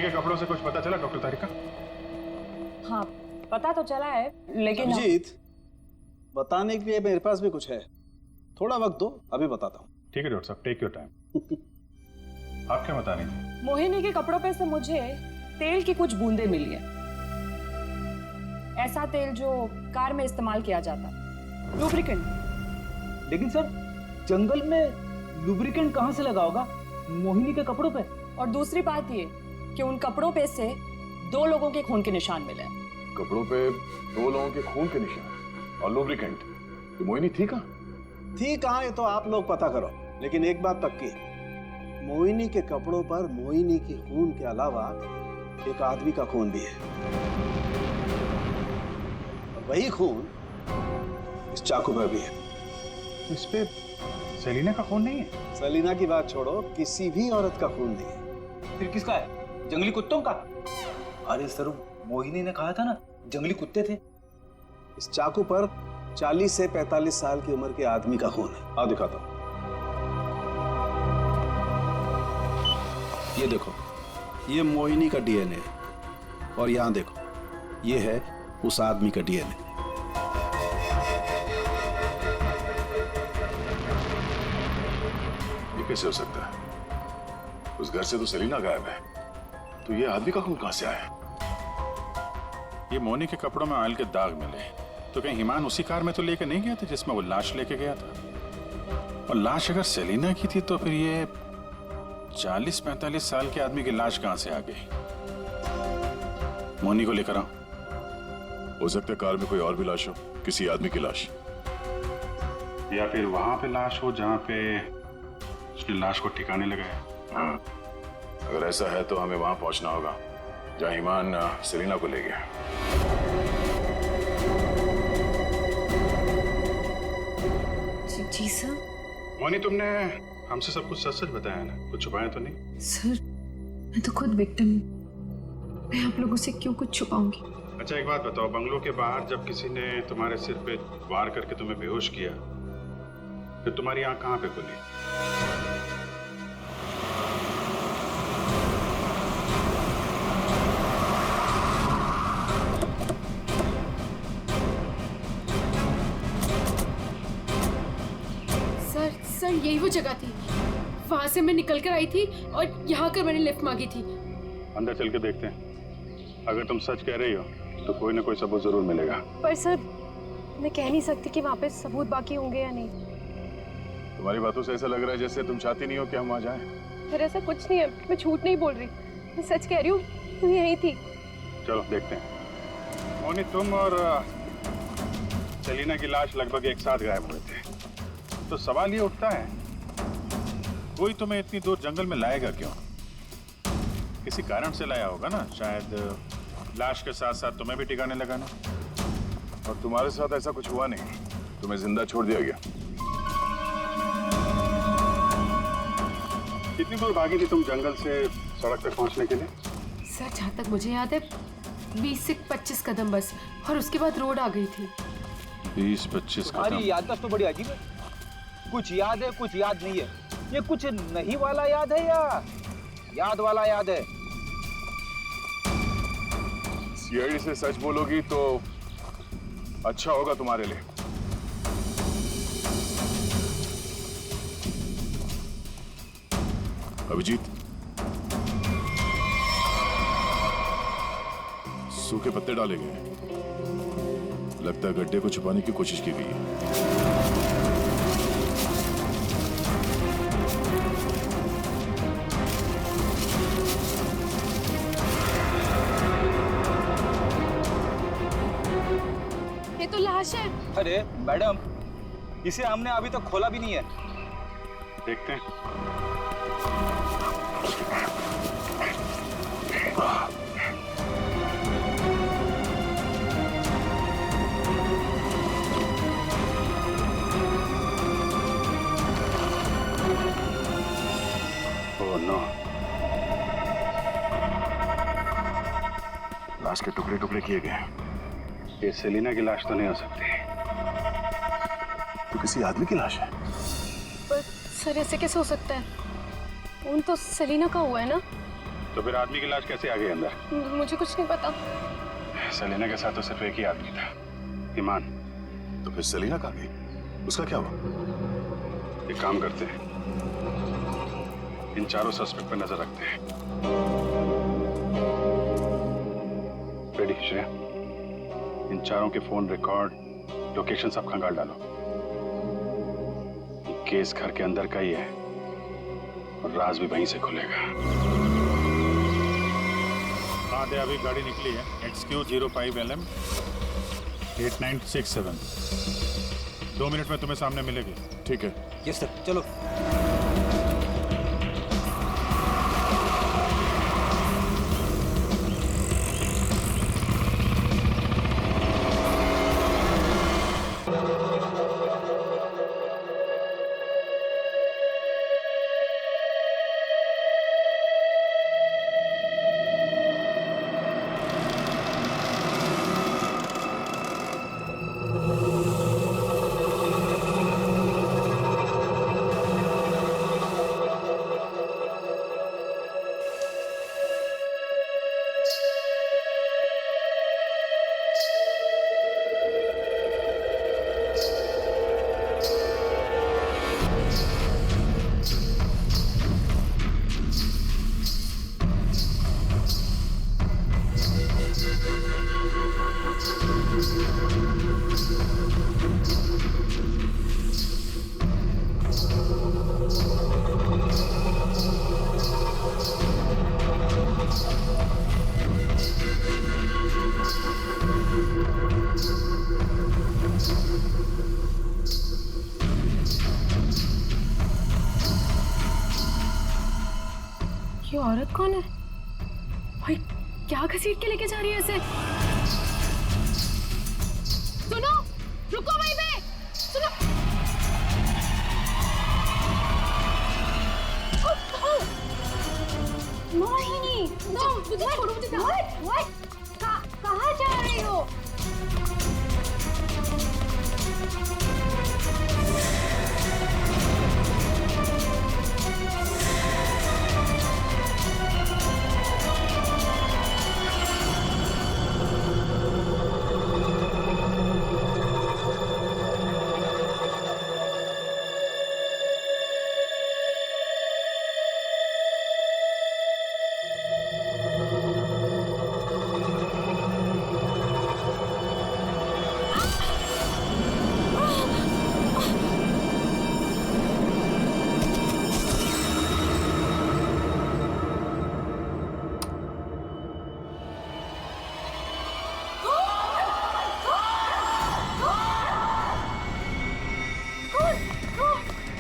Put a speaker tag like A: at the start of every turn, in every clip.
A: के कपड़ों से कुछ पता चला डॉक्टर तारिका?
B: हाँ, पता तो चला है, लेकिन
C: अभिजीत, बताने के लिए मेरे पास भी कुछ है, थोड़ा वक्त दो, अभी बताता हूँ।
A: ठीक है डॉक्टर साहब, टेक योर टाइम। आप क्या बता रही थी?
B: मोहिनी के कपड़ों पे से मुझे तेल की कुछ बूंदें मिली हैं। ऐसा तेल जो कार में इस्तेमाल किया जाता, लुब्रिकेंट।
D: लेकिन सर, जंगल में लुब्रिकेंट कहाँ से लगा होगा मोहिनी के कपड़ों पे?
B: और दूसरी बात ये कि उन कपड़ों पे से 2 लोगों के खून के निशान मिले।
E: कपड़ों पे 2 लोगों के खून के निशान और लुब्रिकेंट। तो मोहिनी थी कहाँ?
C: थी कहाँ ये तो आप लोग पता करो, लेकिन एक बात पक्की, मोहिनी के कपड़ों पर मोहिनी के खून के अलावा एक आदमी का खून भी है। और वही खून इस चाकू पर भी है।
A: इस पे सेलिना का खून नहीं है?
C: सेलिना की बात छोड़ो, किसी भी औरत का खून नहीं है।
D: फिर किसका है? जंगली कुत्तों का? अरे सर, मोहिनी ने कहा था ना जंगली कुत्ते थे।
C: इस चाकू पर 40 से 45 साल की उम्र के आदमी का खून है। आओ दिखाता हूं। ये देखो, ये मोहिनी का डीएनए है, और यहां देखो, ये है उस आदमी का डीएनए।
E: ये कैसे हो सकता है? उस घर से तो सेलिना गायब है, तो ये आदमी का खून कहां से आया?
A: ये मोनी के कपड़ों में ऑयल के दाग मिले, तो कहीं हिमान उसी कार में तो लेके नहीं गया था जिसमें वो लाश लेके गया था? और लाश अगर सेलिना की थी तो फिर ये 40-45 साल के आदमी की लाश कहां से आ गई? मोनी को लेकर आओ।
E: हो सकता है कार में कोई और भी लाश हो, किसी आदमी की लाश,
A: या फिर वहां पे लाश हो जहां पे उसने लाश को ठिकाने लगाया।
E: हाँ, अगर ऐसा है तो हमें वहां पहुंचना होगा जहां ईमान सेलिना को ले गया।
F: जी सर।
A: मोनी, तुमने हमसे सब कुछ सच सच बताया ना? कुछ छुपाया तो नहीं?
F: सर, मैं तो खुद विक्टिम हूँ, मैं आप लोगों से क्यों कुछ छुपाऊंगी?
A: अच्छा एक बात बताओ, बंगलों के बाहर जब किसी ने तुम्हारे सिर पे वार करके तुम्हें बेहोश किया, फिर तुम्हारी आंख कहाँ पे खुली?
F: सर, यही वो जगह थी, वहां से मैं निकल कर आई थी और यहाँ कर मैंने लिफ्ट मांगी थी।
A: अंदर चल के देखते हैं, अगर तुम सच कह रही हो तो कोई ना कोई सबूत जरूर मिलेगा।
G: पर सर, मैं कह नहीं सकती कि वहाँ पे सबूत बाकी होंगे या नहीं।
E: तुम्हारी बातों से ऐसा लग रहा है जैसे तुम चाहती नहीं हो कि हम वहां जाएं।
G: सर ऐसा कुछ नहीं है, मैं झूठ नहीं बोल रही, मैं सच कह रही हूँ, तुम यही थी।
A: चलो देखते हैं। मोनी, तुम और सेलिना की लाश लगभग एक साथ गायब हुए थे, तो सवाल ये उठता है, कोई तुम्हें इतनी दूर जंगल में लाएगा क्यों? किसी कारण से लाया होगा ना, शायद लाश के साथ साथ तुम्हें भी ठिकाने लगाना।
E: और तुम्हारे साथ ऐसा कुछ हुआ नहीं, तुम्हें जिंदा छोड़ दिया गया।
A: कितनी दूर भागी थी तुम जंगल से सड़क तक पहुंचने के लिए?
F: सर, जहाँ तक मुझे याद है 20 से 25 कदम बस, और उसके बाद रोड आ गई थी।
A: 20-25 कदम?
D: तुम्हारी याददाश्त तो बड़ी अजीब है, कुछ याद है कुछ याद नहीं है। ये कुछ नहीं वाला याद है या याद वाला याद है?
E: सीआईडी से सच बोलोगी तो अच्छा होगा तुम्हारे लिए। अभिजीत, सूखे पत्ते डाले गए हैं, लगता है गड्ढे को छुपाने की कोशिश की गई है।
G: ये तो लाश है।
D: अरे मैडम, इसे हमने अभी तक खोला भी नहीं है।
A: देखते हैं। ओह नो, लाश के टुकड़े टुकड़े किए गए। ये सेलिना की लाश तो नहीं हो सकती,
E: तो किसी आदमी की लाश है।
G: पर सर ऐसे कैसे हो सकता है? खून तो सेलिना का हुआ है ना?
A: तो फिर आदमी की लाश कैसे आ गई अंदर?
G: मुझे कुछ नहीं पता।
A: सेलिना के साथ तो सिर्फ एक ही आदमी था, ईमान।
E: तो फिर सेलिना कहाँ गई? उसका क्या हुआ?
A: एक काम करते हैं, इन चारों सस्पेक्ट पर नजर रखते हैं। रेडी श्रेया, इन चारों के फोन रिकॉर्ड, लोकेशन सब खंगाल डालो। ये केस घर के अंदर का ही है और राज भी वहीं से खुलेगा। हाँ दे, अभी गाड़ी निकली है, XQ05LM 8967। 2 मिनट में तुम्हें सामने मिलेगी।
E: ठीक है।
D: यस सर, चलो।
F: ये औरत कौन है भाई? क्या घसीट के लेके जा रही है इसे? सुनो, रुको वहीं पे। सुनो। मोहिनी, मुझे छोड़ो, मुझे कहाँ जा रही हो?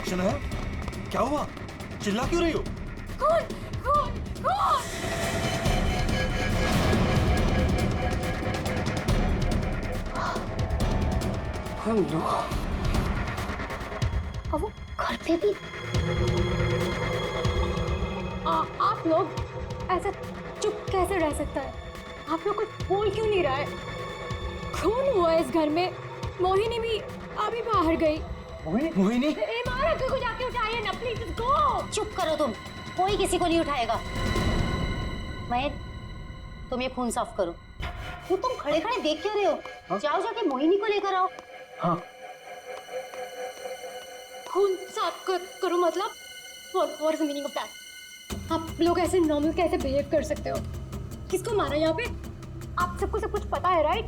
H: शनाया, क्या हुआ? चिल्ला क्यों रही हो?
F: कौन? कौन? कौन?
I: और वो घर पे भी।
G: आप लोग ऐसा चुप कैसे रह सकता है? आप लोग कुछ बोल क्यों नहीं रहा है? खून हुआ इस घर में। मोहिनी भी अभी बाहर गई।
H: मोहिनी?
G: इमार अंकल को जाके उठाइए ना प्लीज, गो।
I: चुप करो तुम, कोई किसी को नहीं उठाएगा। महेश, तुम ये खून साफ करो। क्यों तुम खड़े खड़े देख क्यों रहे हो?
H: हाँ?
I: जाओ जाके मोहिनी को लेकर आओ।
H: हाँ।
G: खून साफ करो मतलब? What is the meaning of that? आप लोग ऐसे नॉर्मल कैसे बिहेव कर सकते हो? किसको मारा यहाँ पे? आप सबको सब कुछ पता है, राइट?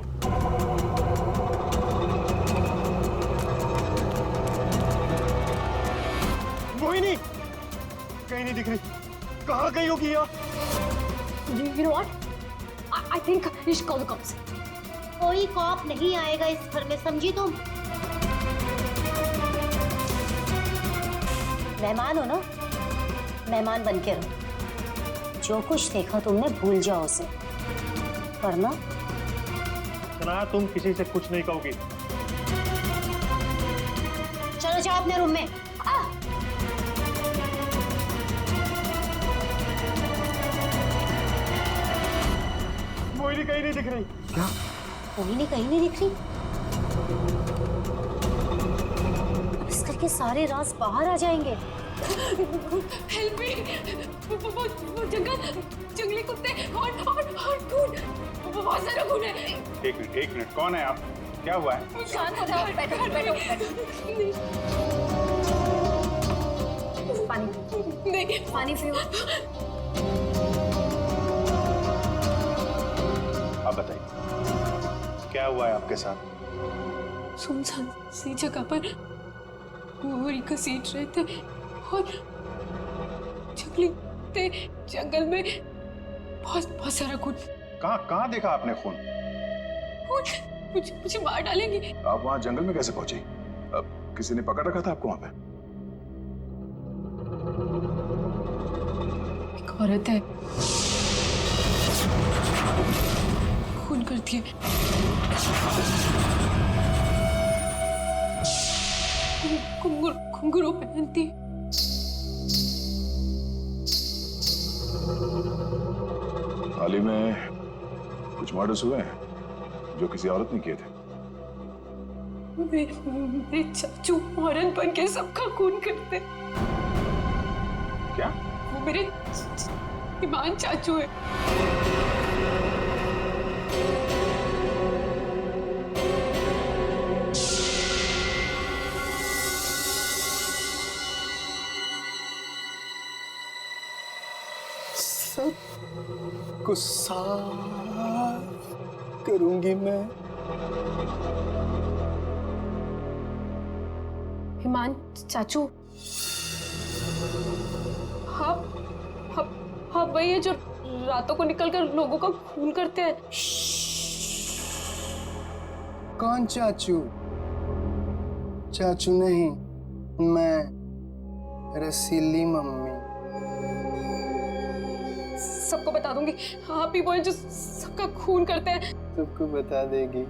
H: मोहिनी कहीं नहीं दिख रही। कहाँ गई होगी यार?
G: You know what? I think we should call the cops.
I: कोई कॉप नहीं आएगा इस घर में, समझी तुम? मेहमान हो ना, मेहमान बन के रहो। जो कुछ देखा तुमने भूल जाओ उसे, वरना
H: शनाया, तुम किसी से कुछ नहीं कहोगी।
I: चलो जाओ अपने रूम में।
H: मोहिनी कहीं नहीं दिख रही। क्या?
I: मोहिनी कहीं नहीं दिख रही? इस घर के सारे राज बाहर आ जाएंगे।
F: Help me. वो जंगली कुत्ते और खून, बहुत सारा खून है।
A: एक मिनट, कौन है आप? क्या हुआ है?
I: शांत हो जाओ, बैठो बैठो पानी
F: नहीं,
I: पानी पियो।
A: आप बताइए क्या हुआ है आपके साथ?
F: सुनसान सी जगह पर मोरी घसीट रहे थे और जंगली कुत्ते जंगल में बहुत सारा खून।
A: कहाँ देखा आपने खून?
F: मुझे मार डालेंगे।
E: आप वहां जंगल में कैसे पहुंची? अब किसी ने पकड़ रखा था आपको वहां पे?
F: एक औरत है, खून करती है। घुंघरू पहनती है।
E: हाल ही में कुछ मर्डर्स हुए हैं जो किसी औरत ने किए थे।
F: मेरे चाचू औरत बन के सबका खून करते।
A: क्या?
F: वो मेरे ईमान चाचू है।
C: गुस्सा करूंगी मैं।
F: ईमान चाचू, हाँ वही है जो रातों को निकलकर लोगों का खून करते हैं।
J: कौन चाचू? चाचू नहीं, मैं रसीली मम्मी।
F: सबको बता दूंगी, आप ही वो हैं जो सबका खून करते हैं।
J: सबको बता देगी?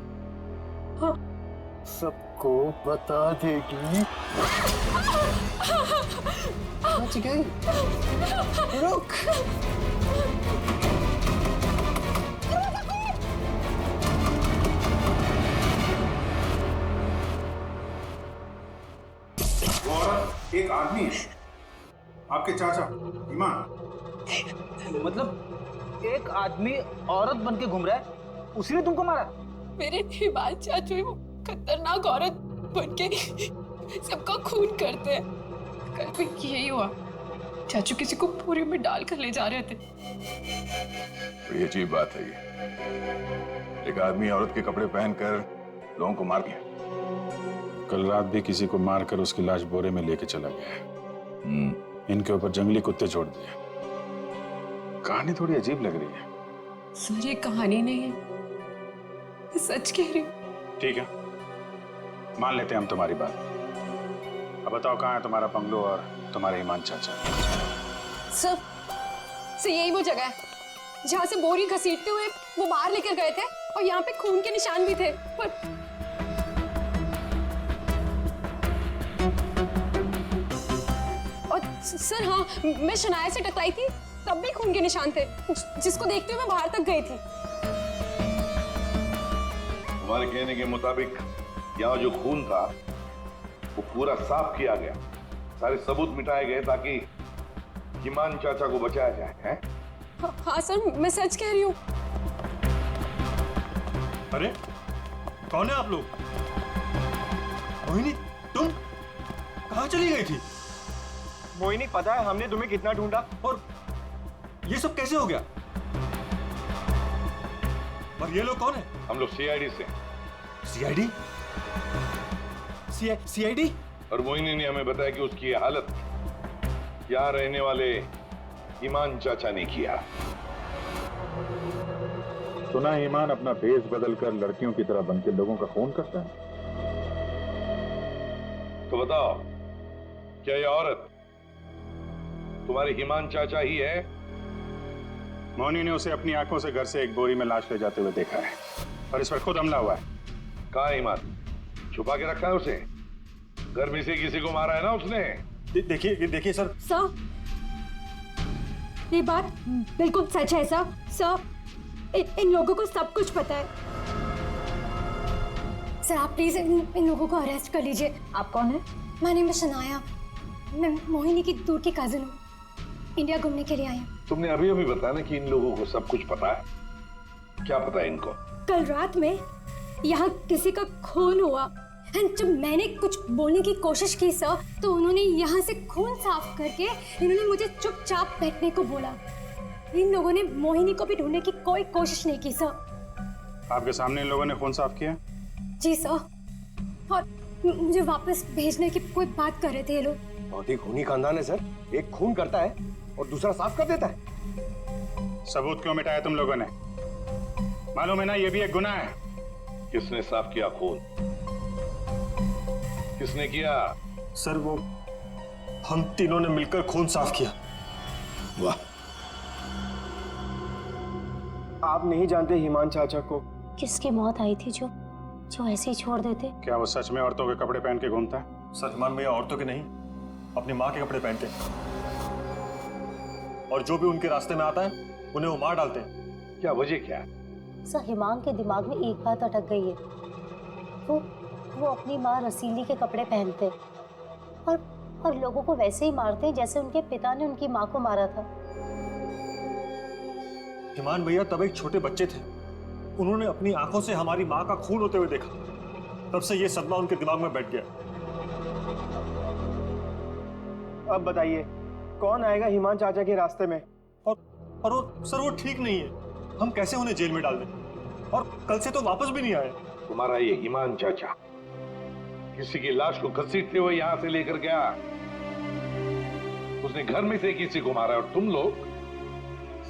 F: हाँ।
J: सबको बता देगी? बच गई। रुक।
A: वो औरत एक आदमी है, आपके चाचा ईमान।
D: मतलब एक आदमी औरत बन के घूम रहा है, उसी ने तुमको मारा?
F: मेरे ईमान चाचू ही वो खतरनाक औरत बन के सबका खून करते हैं। कल भी यही हुआ, चाचू किसी को बोरी में डालकर ले जा रहे थे।
E: बड़ी अजीब बात है ये। एक आदमी औरत के कपड़े पहनकर लोगों को मार दिया।
A: कल रात भी किसी को मारकर उसकी लाश बोरे में लेके चला गया है। इनके ऊपर जंगली कुत्ते छोड़ दिए। कहानी थोड़ी अजीब लग रही है।
F: सर ये कहानी नहीं है, मैं सच कह रही हूँ।
A: ठीक है, मान लेते हैं हम तुम्हारी बात। अब बताओ कहाँ है तुम्हारा बंगलो और तुम्हारे ईमान चाचा?
B: सर यही वो जगह है जहाँ से बोरी घसीटते हुए वो बाहर लेकर गए थे और यहाँ पे खून के निशान भी थे। पर और सर हाँ, मैं शनाया से टकराई थी, तब भी खून के निशान थे, जिसको देखते हुए मैं बाहर तक गई थी।
K: तुम्हारे कहने के मुताबिक यहाँ जो खून था वो पूरा साफ किया गया, सारे सबूत मिटाए गए ताकि ईमान चाचा को बचाया जाए, हैं?
B: हाँ सर, मैं सच कह रही हूँ।
H: अरे कौन है आप लोग? मोहिनी, तुम कहाँ चली गई थी?
L: मोहिनी, पता है हमने तुम्हें कितना ढूंढा
H: और ये सब कैसे हो गया? और ये लोग कौन है?
K: हम लोग सीआईडी से।
H: सीआईडी? सीआईडी?
K: और मोहिनी ने हमें बताया कि उसकी ये हालत यहाँ रहने वाले ईमान चाचा ने किया।
A: सुना है ईमान अपना भेष बदलकर लड़कियों की तरह बनकर लोगों का खून करता है।
K: तो बताओ, क्या ये औरत तुम्हारे ईमान चाचा ही है?
A: मोहिनी ने उसे अपनी आंखों से घर से एक बोरी में लाश ले जाते हुए देखा है और इस पर खुद हमला हुआ है।
K: कहाँ है ईमान? छुपा के रखा है उसे? घर में से किसी को मारा है ना उसने?
H: देखिए सर।
G: सर, ये बात बिल्कुल सच है सर। सर, इन लोगों को सब कुछ पता है। सर आप प्लीज इन लोगों को अरेस्ट कर लीजिए।
I: आप कौन है?
G: My name is Shanaya. मैं मोहिनी की दूर की कजिन हूँ, इंडिया घूमने के लिए आई हूँ।
K: तुमने अभी अभी बताया ना कि इन लोगों को सब कुछ पता है। क्या पता है इनको?
G: कल रात में यहाँ किसी का खून हुआ। एंड जब मैंने कुछ बोलने की कोशिश की सर, तो उन्होंने यहाँ से खून साफ करके इन्होंने मुझे चुपचाप बैठने को बोला। इन लोगों ने मोहिनी को भी ढूंढने की कोई कोशिश नहीं की सर।
A: आपके सामने इन लोगों ने खून साफ किया?
G: जी सर, और मुझे वापस भेजने की कोई बात कर रहे थे ये लोग।
L: बहुत ही खूनी खानदान है सर, एक खून करता है और दूसरा साफ कर देता है।
A: सबूत क्यों मिटाया तुम लोगों ने? मालूम है ना ये भी एक गुनाह है।
K: किसने साफ किया खून? किसने किया?
H: सर वो हम तीनों ने मिलकर खून साफ किया।
K: वाह,
L: आप नहीं जानते हिमान चाचा को?
I: किसकी मौत आई थी जो ऐसे ही छोड़ देते?
A: क्या वो सच में औरतों के कपड़े पहन के घूमता है?
H: सर हिमान भैया औरतों के नहीं, अपनी माँ के कपड़े पहनते हैं, और जो भी उनके रास्ते में आता है उन्हें वो मार डालते हैं।
K: क्या वजह क्या है?
I: सर हिमान के दिमाग में एक बात अटक गई है। वो अपनी माँ रसीली के कपड़े पहनते हैं और लोगों को वैसे ही मारते हैं जैसे उनके पिता ने उनकी माँ को मारा था।
H: हिमान भैया तब एक छोटे बच्चे थे, उन्होंने अपनी आंखों से हमारी माँ का खून होते हुए देखा। तब से ये सदमा उनके दिमाग में बैठ गया।
L: अब बताइए कौन आएगा हिमान चाचा के रास्ते में?
H: और वो सर वो ठीक नहीं है, हम कैसे उन्हें जेल में डाल दें? और कल से तो वापस भी नहीं आए।
K: तुम्हारा ये हिमान चाचा किसी की लाश को घसीटते हुए यहां से लेकर गया, उसने घर में से किसी को मारा, और तुम लोग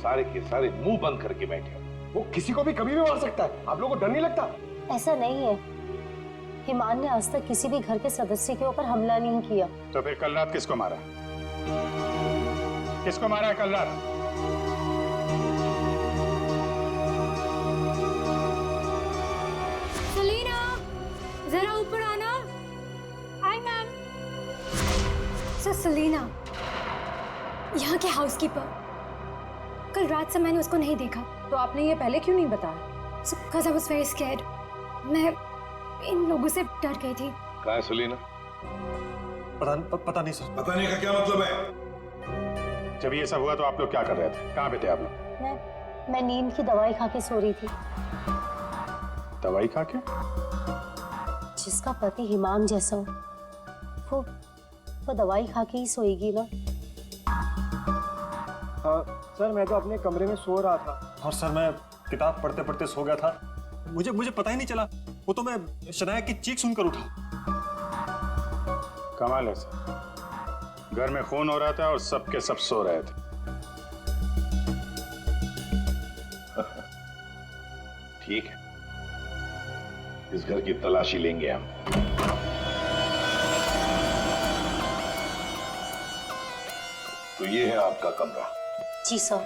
K: सारे के सारे मुंह बंद करके बैठे हो।
L: वो किसी को भी कभी भी मार सकता है, आप लोगों को डर नहीं लगता?
I: ऐसा नहीं है, हिमान ने आज तक किसी भी घर के सदस्य के ऊपर हमला नहीं किया।
A: तो फिर कल रात किसको मारा? किसको मारा है कल रात?
G: सलीना, जरा ऊपर आना। Hi ma'am. सर सलीना, यहाँ के हाउसकीपर, कल रात से मैंने उसको नहीं देखा।
B: तो आपने ये पहले क्यों नहीं बताया?
G: Because I was very scared. मैं इन लोगों से डर गई थी।
K: कहाँ है सलीना?
H: पता नहीं सर।
K: पता नहीं का क्या मतलब है?
A: जब ये सब हुआ तो आप लोग क्या कर रहे थे? कहाँ पे थे आप लोग?
I: मैं नींद की दवाई खा के सो रही थी।
A: दवाई खा के?
I: जिसका पति हिमान जैसा हो, वो दवाई खा के ही सोएगी ना।
L: हाँ सर, मैं तो अपने कमरे में सो रहा था।
H: और सर मैं किताब पढ़ते पढ़ते सो गया था, मुझे पता ही नहीं चला। वो तो मैं शनाया की चीख सुनकर उठा।
A: कमाल है सर, घर में खून हो रहा था और सब के सब सो रहे थे।
K: ठीक है, इस घर की तलाशी लेंगे हम। तो ये है आपका कमरा।
I: जी सर।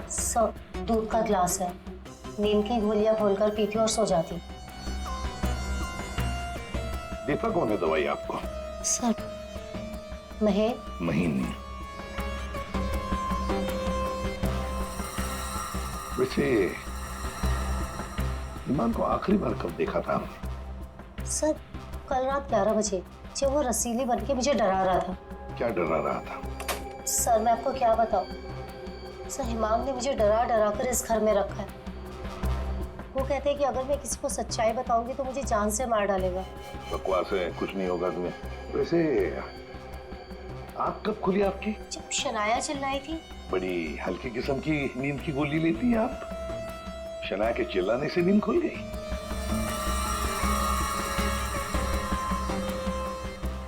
I: सर दूध का ग्लास है, नींद की गोलियां खोलकर पीती और सो जाती।
K: देता कौन है दवाई आपको?
I: सर
K: महीने। वैसे ईमान को आखिरी बार कब देखा था हमने?
I: सर कल रात 11 बजे, जब वो रसीली बन के मुझे डरा रहा था।
K: क्या डरा रहा था?
I: सर मैं आपको क्या बताऊं, सर हिमाम ने मुझे डरा डरा कर इस घर में रखा है। वो कहते हैं कि अगर मैं किसी को सच्चाई बताऊंगी तो मुझे जान से मार डालेगा।
K: बकवास है, कुछ नहीं होगा तुम्हें। वैसे आँख कब खुली आपकी?
I: जब शनाया चिल्लाई थी।
K: बड़ी हल्की किस्म की नींद की गोली लेती हैं आप। शनाया के चिल्लाने से नींद खुल गई?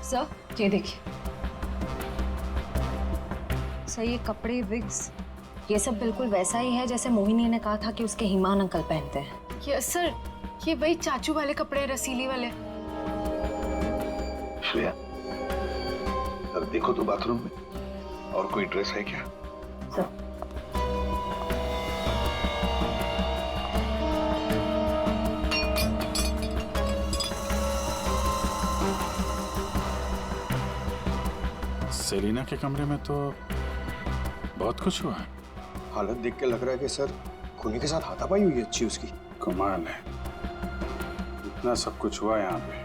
B: सर ये देखिए सर, ये कपड़े, विग्स, ये सब बिल्कुल वैसा ही है जैसे मोहिनी ने कहा था कि उसके हिमान अंकल पहनते हैं।
F: यस सर, ये वही चाचू वाले कपड़े, रसीली वाले।
K: श्रेया, जरा देखो तो बाथरूम में और कोई ड्रेस है क्या?
B: सर
A: सेलिना के कमरे में तो बहुत कुछ हुआ है।
L: हालत देख के लग रहा है कि सर खूनी के साथ हाथापाई हुई है अच्छी उसकी।
A: कमाल है, इतना सब कुछ हुआ यहाँ पे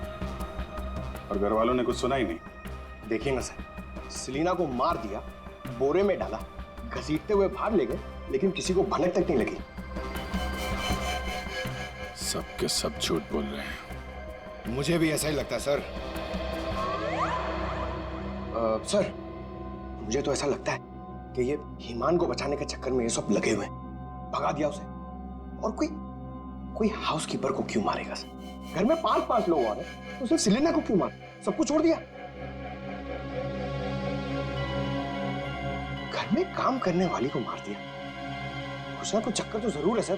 A: और घर वालों ने कुछ सुना ही नहीं।
L: देखिए ना सर, सेलिना को मार दिया, बोरे में डाला, घसीटते हुए बाहर ले गए, लेकिन किसी को भनक तक नहीं लगी।
A: सब के सब झूठ बोल रहे हैं।
L: मुझे भी ऐसा ही लगता है सर। सर, मुझे तो ऐसा लगता है कि ये ईमान को बचाने के चक्कर में ये सब लगे हुए हैं। भगा दिया उसे, और कोई हाउसकीपर को क्यों मारेगा सर? घर में 5-5 लोग आ रहे, तो सिर्फ सेलिना को क्यों मार? सब कुछ छोड़ दिया। घर में काम करने वाली को मार दिया। कुछ ना कुछ चक्कर तो जरूर है सर।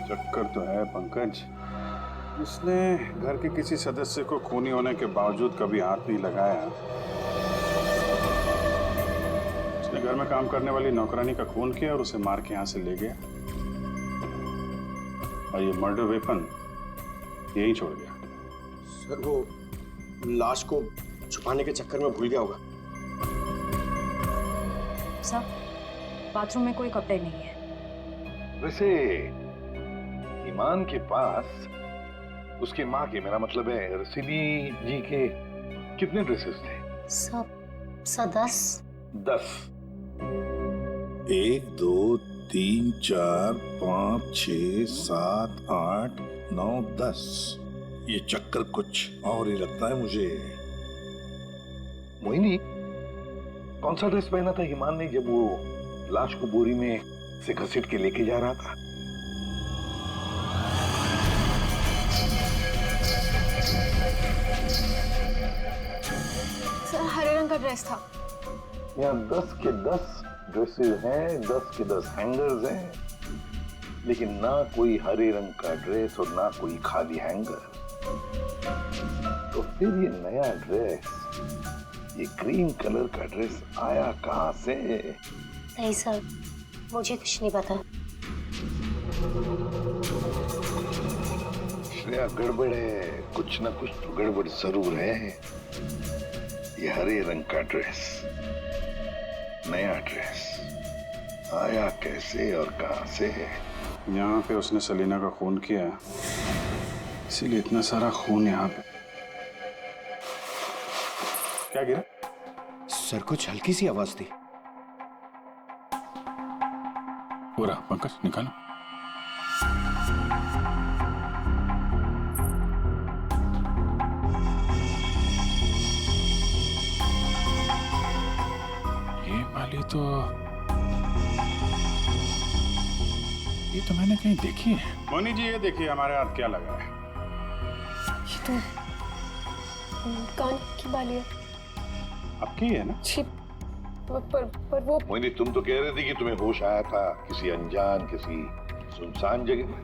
A: चक्कर तो है पंकज। उसने घर के किसी सदस्य को खूनी होने के बावजूद कभी हाथ नहीं लगाया। उसने घर में काम करने वाली नौकरानी का खून किया और उसे मार के यहां से ले गया, और ये मर्डर वेपन यहीं छोड़ गया।
L: सर, वो लाश को छुपाने के चक्कर में भूल गया होगा।
B: साहब, बाथरूम में कोई कपड़े नहीं है।
K: वैसे ईमान के पास उसकी माँ के, मेरा मतलब है रसीदी जी के, कितने ड्रेसेस थे?
I: सब 10।
K: 10।
M: 1 2 3 4 5 6 7 8 9 10। ये चक्कर कुछ और ही लगता है मुझे।
K: मोहिनी, कौन सा ड्रेस पहना था ईमान ने जब वो लाश को बोरी में से घसीट के लेके जा रहा था?
B: सर, हरे रंग का ड्रेस था।
K: यहाँ 10 के 10 ड्रेसेस हैं, 10 के 10 हैंगर्स हैं, लेकिन ना कोई हरे रंग का ड्रेस और ना कोई खाली हैंगर। तो फिर ये नया ड्रेस, ये क्रीम कलर का ड्रेस आया कहाँ से?
I: नहीं सर, मुझे कुछ नहीं पता।
K: श्रेया, गड़बड़ है, कुछ ना कुछ तो गड़बड़ जरूर है। ये हरे रंग का ड्रेस, नया ड्रेस आया कैसे और कहां से?
A: यहाँ पे उसने सेलिना का खून किया, इसीलिए इतना सारा खून यहाँ पे। क्या गिरा?
L: सर, कुछ हल्की सी आवाज थी।
A: पूरा पंकज निकालो। ये तो मैंने कहीं देखी है। मोनी जी, ये देखिए हमारे हाथ क्या लगा है।
B: ये तो कान की बाली है।
A: आपकी है ना?
B: छी, पर वो।
K: मोहिनी, तुम तो कह रहे थे कि तुम्हें होश आया था किसी अनजान, किसी सुनसान जगह में,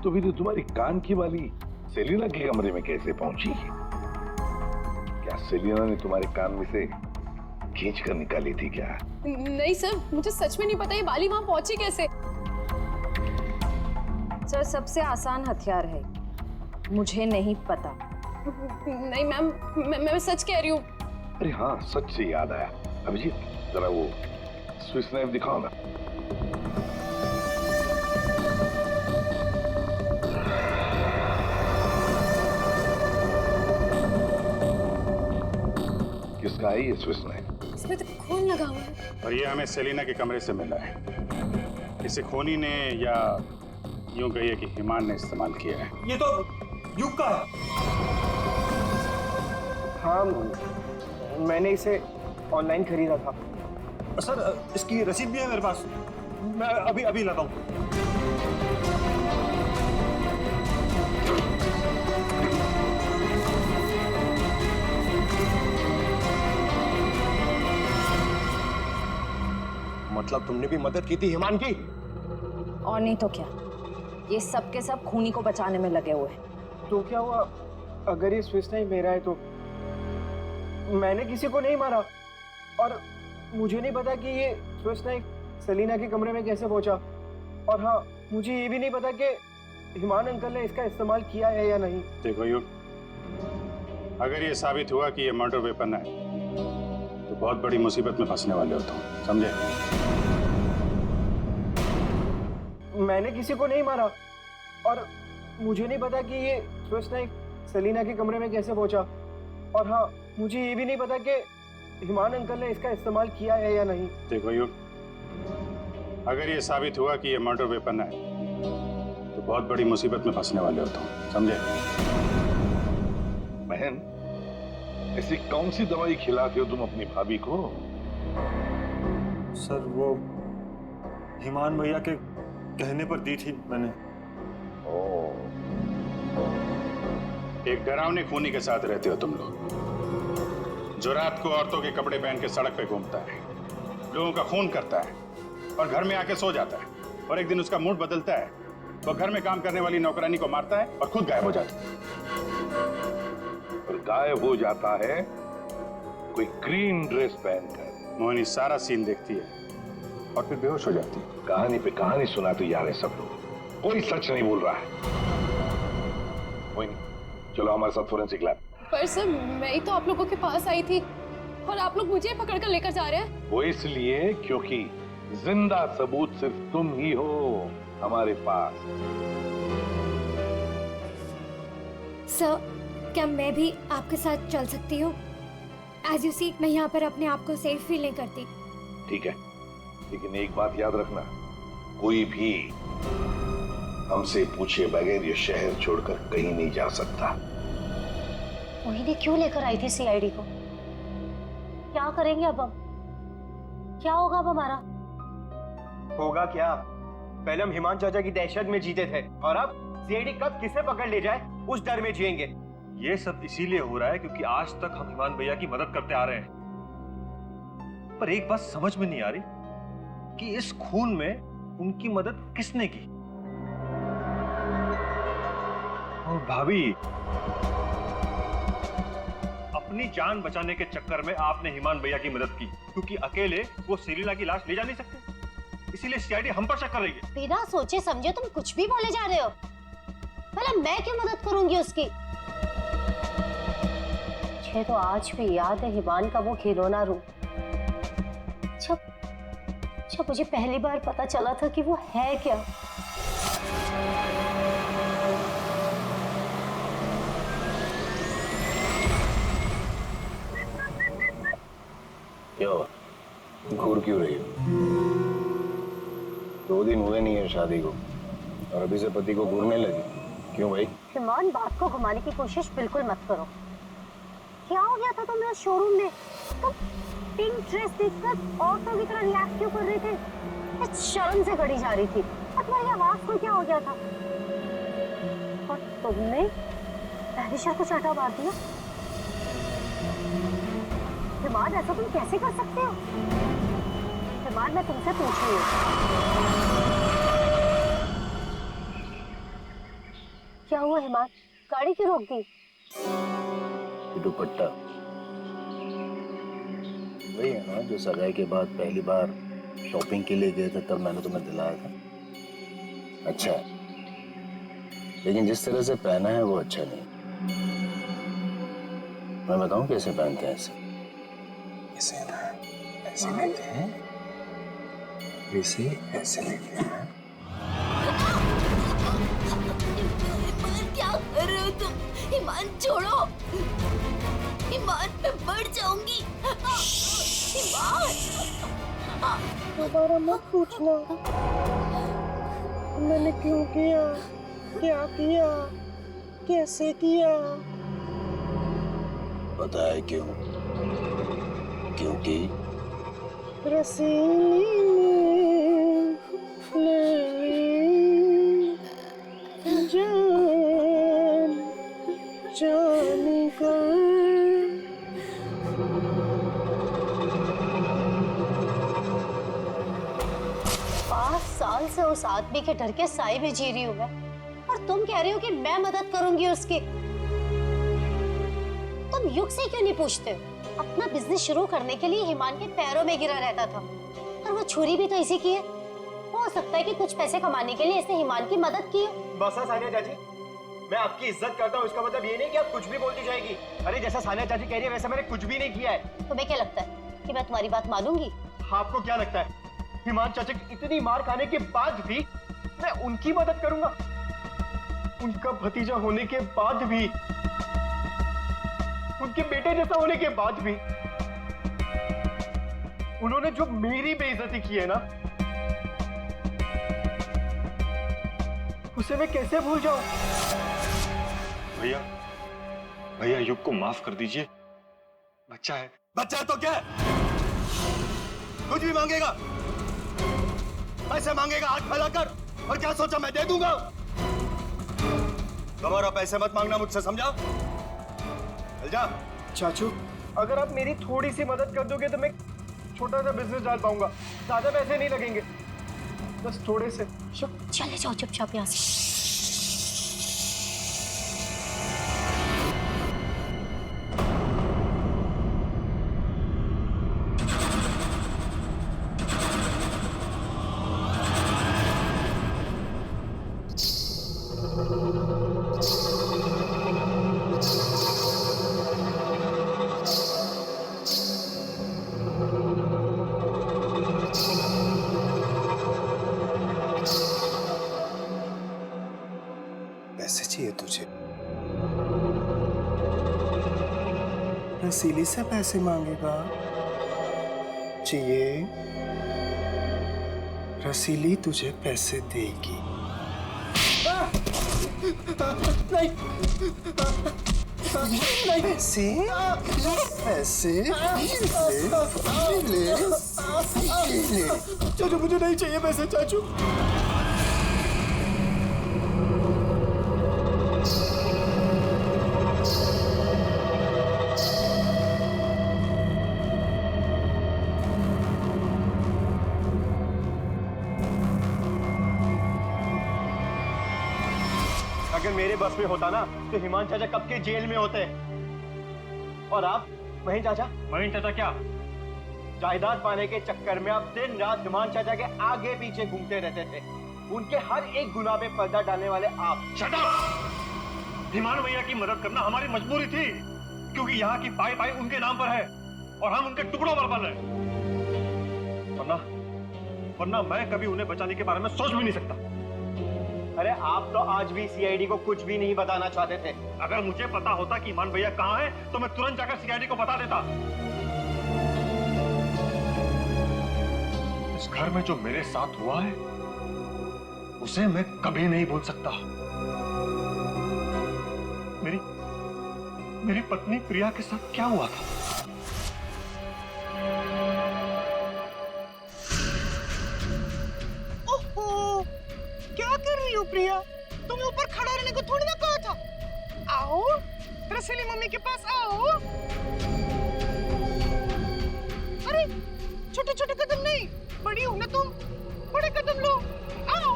K: तो फिर तुम्हारी कान की बाली सेलिना के कमरे में कैसे पहुंची? क्या सेलिना ने तुम्हारे कान में से खींच कर निकाली थी क्या?
B: नहीं सर, मुझे सच में नहीं पता ये बाली वहां पहुंची कैसे।
N: सर, सबसे आसान हथियार है, मुझे नहीं पता।
B: नहीं मैम, मैं सच कह रही हूँ।
K: अरे हाँ, सच से याद आया। अभिजीत, जरा वो स्विस नाइफ दिखाओ ना। किसका है ये स्विस नाइफ?
B: इसमें तो खून लगा हुआ है।
A: और ये हमें सेलिना के कमरे से मिला है। इसे खूनी ने, या यूं कहिए कि ईमान ने इस्तेमाल किया है।
H: ये तो युग का है।
L: हाँ, मैंने इसे ऑनलाइन खरीदा था।
H: सर, इसकी रसीद भी है मेरे पास। मैं अभी लाता हूँ।
L: मतलब तुमने भी मदद की थी ईमान की?
N: और नहीं तो क्या, ये सब के सब खूनी को बचाने में लगे हुए हैं।
L: तो क्या हुआ अगर ये स्विस नाइफ मेरा है? तो मैंने किसी को नहीं मारा, और मुझे नहीं पता कि ये स्विस नाइफ सेलिना के कमरे में कैसे पहुंचा। और हाँ, मुझे ये भी नहीं पता कि ईमान अंकल ने इसका इस्तेमाल किया है या नहीं।
A: देखो युग, अगर ये साबित हुआ कि ये मर्डर वेपन है तो बहुत बड़ी मुसीबत में फंसने वाले हो तुम, समझे?
L: मैंने किसी को नहीं मारा और मुझे नहीं पता कि ये स्विस नाइफ सेलिना के कमरे में कैसे पहुंचा। और हाँ, मुझे ये भी नहीं पता कि हिमान अंकल ने इसका इस्तेमाल किया है या नहीं।
A: देखो यू, अगर ये साबित हुआ कि ये मर्डर वेपन है तो बहुत बड़ी मुसीबत में फंसने वाले हो तुम, समझे?
K: बहन, ऐसी कौन सी दवाई खिलाते हो तुम अपनी भाभी को?
H: सर वो हिमान भैया के कहने पर दी थी मैंने।
A: एक डरावने खूनी के साथ रहते हो तुम लोग, जो रात को औरतों के कपड़े पहन के सड़क पे घूमता है, लोगों का खून करता है और घर में आके सो जाता है, और एक दिन उसका मूड बदलता है, वो घर में काम करने वाली नौकरानी को मारता है और खुद गायब हो जाता है।
K: और गायब हो जाता है कोई ग्रीन ड्रेस पहनकर।
A: मोहिनी सारा सीन देखती है और फिर बेहोश हो जाती है।
K: कहानी पे कहानी सुनाते जा रहे सब लोग, कोई सच नहीं बोल रहा है। मोहिनी, चलो हमारे साथ फोरेंसिक लैब।
B: पर सर, मैं ही तो आप लोगों के पास आई थी और आप लोग मुझे पकड़ कर लेकर जा रहे हैं।
K: वो इसलिए क्योंकि जिंदा सबूत सिर्फ तुम ही हो हमारे पास।
G: सर, क्या मैं भी आपके साथ चल सकती हूँ? एज यू सी, मैं यहाँ पर अपने आप को सेफ फील नहीं करती।
K: ठीक है, लेकिन एक बात याद रखना, कोई भी हमसे पूछे बगैर ये शहर छोड़कर कहीं नहीं जा सकता।
I: मोहिनी क्यों लेकर आई थी सीआईडी को? क्या करेंगे अब हम? क्या होगा अब हमारा?
L: होगा क्या? पहले हम हिमान चाचा की दहशत में जीते थे और अब सीआईडी कब किसे पकड़ ले जाए उस डर में जिएंगे।
H: ये सब इसीलिए हो रहा है क्योंकि आज तक हम हिमान भैया की मदद करते आ रहे हैं। पर एक बात समझ में नहीं आ रही कि इस खून में उनकी मदद किसने की। और भाभी, अपनी जान बचाने के चक्कर में आपने हिमान भैया की मदद की, क्योंकि अकेले वो सेलिना की लाश ले जा नहीं सकते, इसीलिए सीआईडी हम पर शक कर रही है।
I: बिना सोचे समझे तुम कुछ भी बोले जा रहे हो। भला मैं क्यों मदद करूंगी उसकी? मुझे तो आज भी याद है हिमान का वो खिलौना रूप। जब मुझे पहली बार पता चला था कि वो है क्या।
J: क्या हुआ? घूर क्यों रही हो? 2 दिन हुए नहीं है शादी को और अभी से पति को घूरने लगी। क्यों भाई?
I: हिमान, बात को घुमाने की कोशिश बिल्कुल मत करो। क्या हो गया था तुम्हें शोरूम में? तुम पिंक ड्रेस देखकर औरतों की तरह रिएक्ट क्यों कर रहे थे? शर्म से गड़ी जा रही थी और तुम्हारी आवाज को क्या हो गया था? और तुमने पहले को चाटा मार दिया। हिमान, ऐसा तुम कैसे कर सकते हो? हिमान, मैं तुमसे पूछ रही हूँ, क्या हुआ हिमान? गाड़ी क्यों रोक दी?
J: दुपट्टा वही है ना जो सगाई के बाद पहली बार शॉपिंग के लिए गए थे, तब मैंने तुम्हें दिलाया था। अच्छा है, लेकिन जिस तरह से पहना है वो अच्छा नहीं। मैं बताऊं कैसे पहनते हैं ऐसे? ऐसे लेते हैं, ऐसे लेते हैं।
O: क्या कर रहे हो तुम? हिमान छोड़ो, हिमान मैं मर जाऊंगी। हिमान,
P: दोबारा मत पूछना मैंने क्यों किया, क्या किया, कैसे किया।
J: पता है क्यों? क्योंकि
P: रसीली ने ले ली जान जाने का।
I: 5 साल से उस आदमी के डर के साए में जी रही हूँ मैं, और तुम कह रही हो कि मैं मदद करूंगी उसकी। तुम युग से क्यों नहीं पूछते? अपना बिजनेस शुरू करने के लिए हिमान के पैरों में गिरा रहता था, और वो छुरी भी तो इसी की है। हो सकता है कि कुछ पैसे कमाने के लिए इसने हिमान की मदद की हो।
L: बस सानिया चाची, मैं आपकी इज्जत करता हूँ, इसका मतलब ये नहीं कि आप कुछ भी बोलती जाएगी। अरे जैसा सानिया चाची कह रही है वैसा मैंने कुछ भी नहीं किया है।
I: तुम्हें क्या लगता है कि मैं तुम्हारी बात मानूंगी?
L: आपको क्या लगता है हिमान चाचा की इतनी मार खाने के बाद भी मैं उनकी मदद करूंगा, उनका भतीजा होने के बाद भी, उनके बेटे जैसा होने के बाद भी उन्होंने जो मेरी बेइज्जती की है ना, उसे मैं कैसे भूल जाऊं?
H: भैया भैया युग को माफ कर दीजिए, बच्चा है।
Q: बच्चा है तो क्या है? कुछ भी मांगेगा, पैसे मांगेगा हाथ फैलाकर, और क्या सोचा मैं दे दूंगा? दोबारा पैसे मत मांगना मुझसे, समझा? चल जा।
L: चाचू, अगर आप मेरी थोड़ी सी मदद कर दोगे तो मैं छोटा सा बिजनेस डाल पाऊंगा, ज्यादा पैसे नहीं लगेंगे, बस थोड़े से।
I: चले जाओ चुपचाप यहाँ से।
C: पैसे चाहिए तुझे? रसीली से पैसे मांगेगा? चाहिए? रसीली तुझे पैसे देगी। नहीं, पैसे, पैसे ले, ले। चाचू मुझे नहीं चाहिए पैसे, चाचू।
L: अगर मेरे बस में होता ना तो हिमान चाचा कब के जेल में होते। और आप महीन चाचा?
H: महीन चाचा क्या?
L: जायदाद पाने के चक्कर में आप दिन रात हिमान चाचा के आगे पीछे घूमते रहते थे, उनके हर एक गुनाह पे पर्दा डालने वाले आप।
H: Shut up! हिमान भैया की मदद करना हमारी मजबूरी थी, क्योंकि यहाँ की पाई पाई उनके नाम पर है और हम उनके टुकड़ों पर पल रहे। वरना मैं कभी उन्हें बचाने के बारे में सोच भी नहीं सकता।
L: अरे आप तो आज भी सीआईडी को कुछ भी नहीं बताना चाहते थे।
H: अगर मुझे पता होता कि ईमान भैया कहाँ है तो मैं तुरंत जाकर सीआईडी को बता देता। इस घर में जो मेरे साथ हुआ है उसे मैं कभी नहीं भूल सकता। मेरी पत्नी प्रिया के साथ क्या हुआ था?
P: क्या कर रही हो प्रिया? तुम्हें ऊपर खड़ा रहने को थोड़ी ना कहा था। आओ रसीली मम्मी के पास आओ। अरे छोटे छोटे कदम नहीं, बड़ी हो ना तुम, बड़े कदम लो। आओ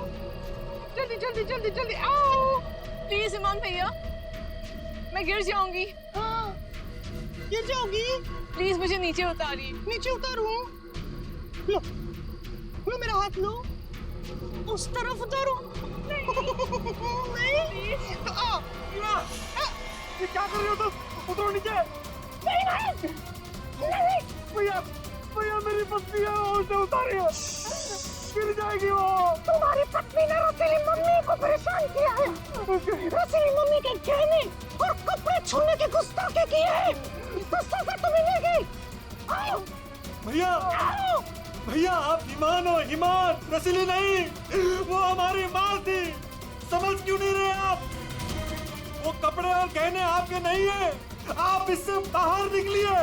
P: जल्दी जल्दी जल्दी जल्दी आओ।
F: प्लीज ईमान भैया, मैं गिर जाऊंगी।
P: हाँ, गिर जाओगी?
F: प्लीज मुझे नीचे उतारिए।
P: नीचे उतारूं? लो लो मेरा हाथ लो, उस तरफ उतारो। नहीं तो आओ।
L: ये क्या कर रहे हो तुम? उतरो नीचे।
P: नहीं नहीं नहीं।
L: भैया भैया मेरी पत्नी है, उसे उतारिए, गिर जाएगी वो।
P: तुम्हारी पत्नी ने रसीली मम्मी को परेशान किया है, रसीली मम्मी के गहने और कपड़े छूने की गुस्ताखी की है, तो सजा तुम्हें मिलेगी। आओ
L: भैया।
P: आओ
L: भैया आप ईमान हो, ईमान, रसीली नहीं। वो हमारी माँ थी, समझ क्यों नहीं रहे आप? वो कपड़े और गहने आपके नहीं है, आप इससे बाहर निकलिए।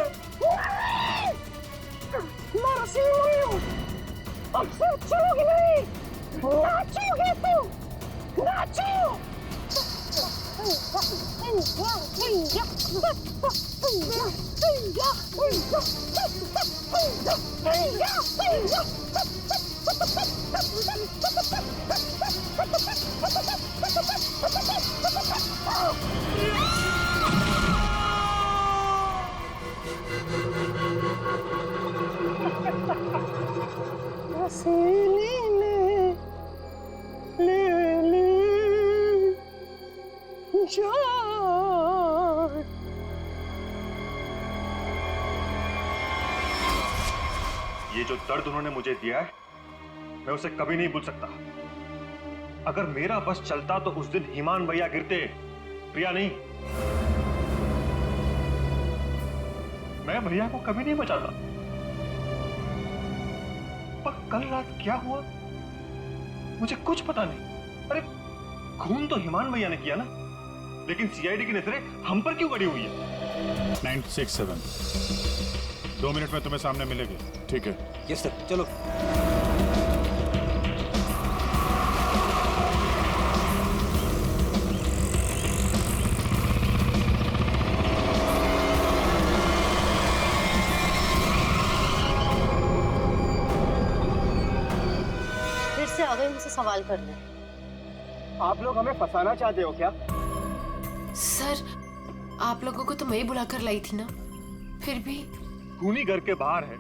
P: मैं रसीली नहीं हूँ, अब से चलोगी नहीं, नाचोगे तुम, नाचो। रसीली ने ले ली जान।
H: ये जो दर्द उन्होंने मुझे दिया है मैं उसे कभी नहीं भूल सकता। अगर मेरा बस चलता तो उस दिन ईमान भैया गिरते, प्रिया नहीं। मैं भैया को कभी नहीं बचाता। पर कल रात क्या हुआ मुझे कुछ पता नहीं। अरे खून तो ईमान भैया ने किया ना, लेकिन सीआईडी की नजरें हम पर क्यों गड़ी हुई है?
A: 967 2 मिनट में तुम्हें सामने मिलेगी। ठीक है?
D: यस सर, चलो।
I: फिर से आ गए मुझसे सवाल करने।
L: आप लोग हमें फंसाना चाहते हो क्या?
F: सर, आप लोगों को तो मैं ही बुलाकर लाई थी ना, फिर भी।
H: खूनी घर के बाहर है,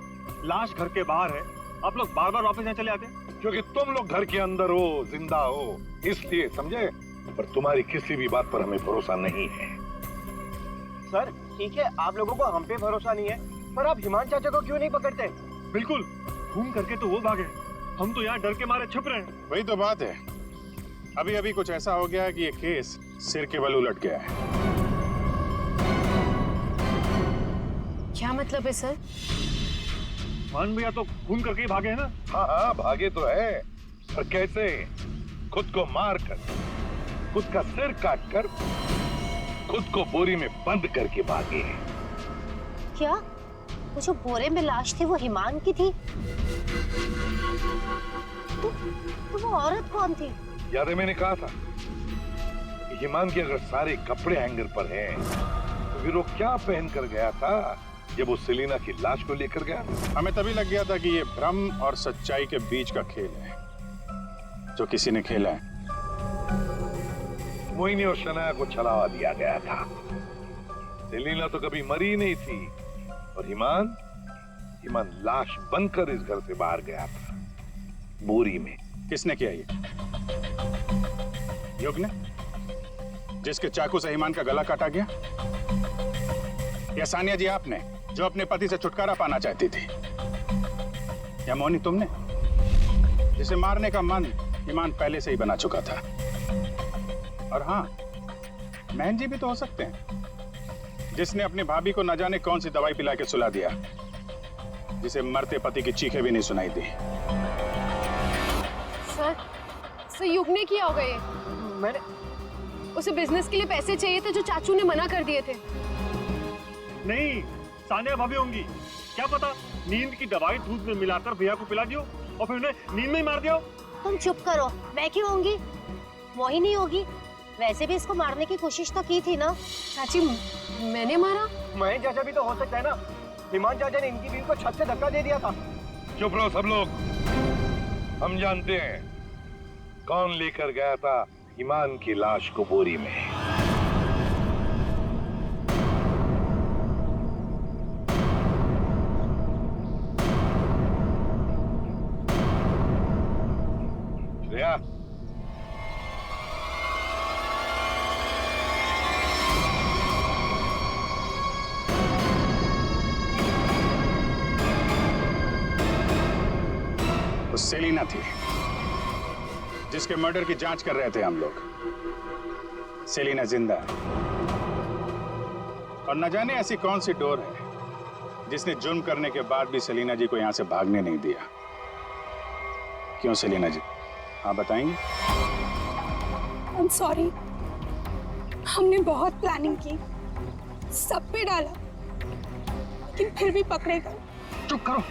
H: लाश घर के बाहर है, आप लोग बार बार वापस यहाँ चले आते?
K: क्योंकि तुम लोग घर के अंदर हो, जिंदा हो, इसलिए, समझे? पर तुम्हारी किसी भी बात पर हमें भरोसा नहीं है।
L: सर ठीक है, आप लोगों को हम पे भरोसा नहीं है, पर आप हिमान चाचा को क्यों नहीं पकड़ते?
H: बिल्कुल, खून करके तो वो भागे, हम तो यहाँ डर के मारे छिप रहे हैं।
A: वही तो बात है। अभी अभी कुछ ऐसा हो गया है कि ये केस सिर के बल उलट गया है।
F: क्या मतलब है सर?
H: मान भैया तो खून करके ही भागे हैं ना?
K: हाँ हाँ, भागे तो है, पर कैसे? खुद को मार कर, खुद का सिर काट कर, खुद को बोरी में बंद करके भागे हैं।
I: क्या वो जो बोरे में लाश थी वो हिमान की थी? तो वो औरत कौन थी?
K: याद है मैंने कहा था कि हिमान के अगर सारे कपड़े हैंगर पर हैं, तो फिर वो क्या पहन कर गया था जब वो सेलिना की लाश को लेकर गया?
A: हमें तभी लग गया था कि ये भ्रम और सच्चाई के बीच का खेल है जो किसी ने खेला है।
K: मोहिनी और शनाया को छलावा दिया गया था। सेलिना तो कभी मरी नहीं थी, और ईमान लाश बनकर इस घर से बाहर गया था, बोरी में।
A: किसने किया ये? युग ने, जिसके चाकू से ईमान का गला काटा गया? या सानिया जी आपने, जो अपने पति से छुटकारा पाना चाहती थी? या मोहिनी तुमने, जिसे मारने का मन ईमान पहले से ही बना चुका था? और हाँ, महन जी भी तो हो सकते हैं, जिसने अपनी भाभी को न जाने कौन सी दवाई पिला के सुला दिया, जिसे मरते पति की चीखें भी नहीं सुनाई दी।
B: सर युग ने किया होगा ये।
L: मैंने
B: उसे बिजनेस के लिए पैसे चाहिए थे जो चाचू ने मना कर दिए थे।
H: नहीं, सानिया भाभी होंगी। क्या पता नींद की दवाई दूध में मिलाकर भैया को पिला दियो और फिर उन्हें नींद में ही मार दिया।
I: तुम चुप करो, मैं क्यों होंगी? मोहिनी होगी। वैसे भी इसको मारने की कोशिश तो की थी ना।
B: चाची, मैंने मारा?
L: महेश चाचा भी तो हो सकता है ना। हिमान चाचा ने इनकी बीवी को छत से धक्का दे दिया था।
K: चुप रहो सब लोग, हम जानते हैं कौन लेकर गया था ईमान की लाश को बोरी में। श्रेया,
A: वो सेलिना थी जिसके मर्डर की जांच कर रहे थे हम लोग। सेलिना जिंदा है, और न जाने ऐसी कौन सी डोर है जिसने जुर्म करने के बाद भी सेलिना जी को यहां से भागने नहीं दिया। क्यों सेलिना जी, हाँ बताएंगे?
G: I'm sorry, हमने बहुत प्लानिंग की, सब पे डाला, लेकिन फिर भी पकड़े गए।
H: चुप करो।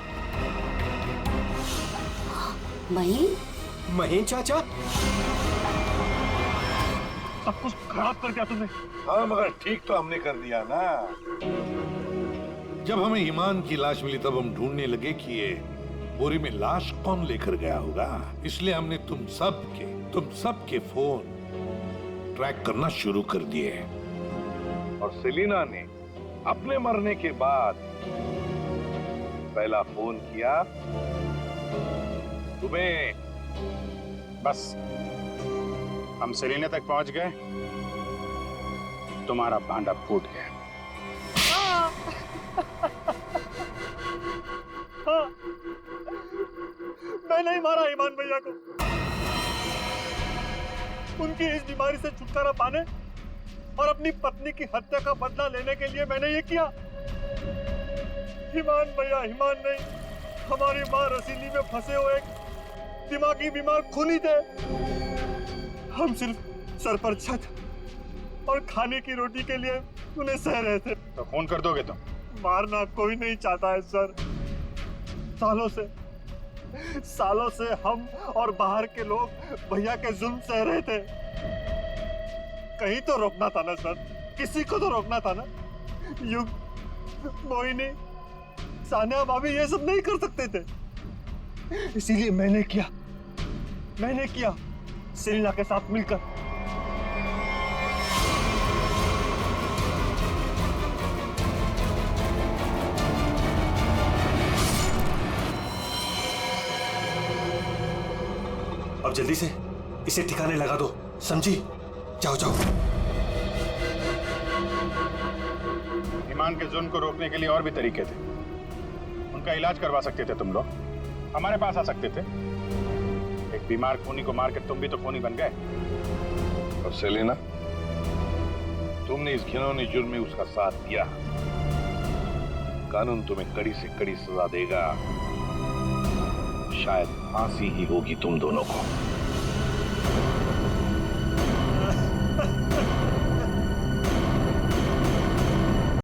L: महेश चाचा,
H: सब कुछ खराब कर दिया तुमने।
K: हाँ, मगर ठीक तो हमने कर दिया ना।
M: जब हमें ईमान की लाश मिली तब हम ढूंढने लगे कि ये बोरी में लाश कौन लेकर गया होगा। इसलिए हमने तुम सब के फोन ट्रैक करना शुरू कर दिए।
K: और सेलिना ने अपने मरने के बाद पहला फोन किया तुम्हें।
A: बस हम सेलिना तक पहुंच गए, तुम्हारा भांडा फूट गया।
H: हाँ, मैं नहीं मारा ईमान भैया को। उनकी इस बीमारी से छुटकारा पाने और अपनी पत्नी की हत्या का बदला लेने के लिए मैंने ये किया। ईमान भैया, ईमान नहीं, हमारी माँ रसीली में फंसे हुए एक दिमागी बीमार खूनी थे। हम सिर्फ सर पर छत और खाने की रोटी के लिए उन्हें सह रहे थे।
A: तो खून कर दोगे तुम?
H: मारना कोई नहीं चाहता है सर। सालों से हम और बाहर के लोग भैया के जुल्म सह रहे थे। कहीं तो रोकना था ना सर, किसी को तो रोकना था ना। युग, मोहिनी, सानिया भाभी ये सब नहीं कर सकते थे, इसीलिए मैंने किया सेलिना के साथ मिलकर।
Q: अब जल्दी से इसे ठिकाने लगा दो, समझी? जाओ जाओ।
A: ईमान के जुल्म को रोकने के लिए और भी तरीके थे। उनका इलाज करवा सकते थे तुम लोग, हमारे पास आ सकते थे। एक बीमार खूनी को मार के तुम भी तो खूनी बन गए।
M: और सेलिना, तुमने इस घिनौने जुर्म में उसका साथ दिया। कानून तुम्हें कड़ी से कड़ी सजा देगा, शायद फांसी ही होगी तुम दोनों को।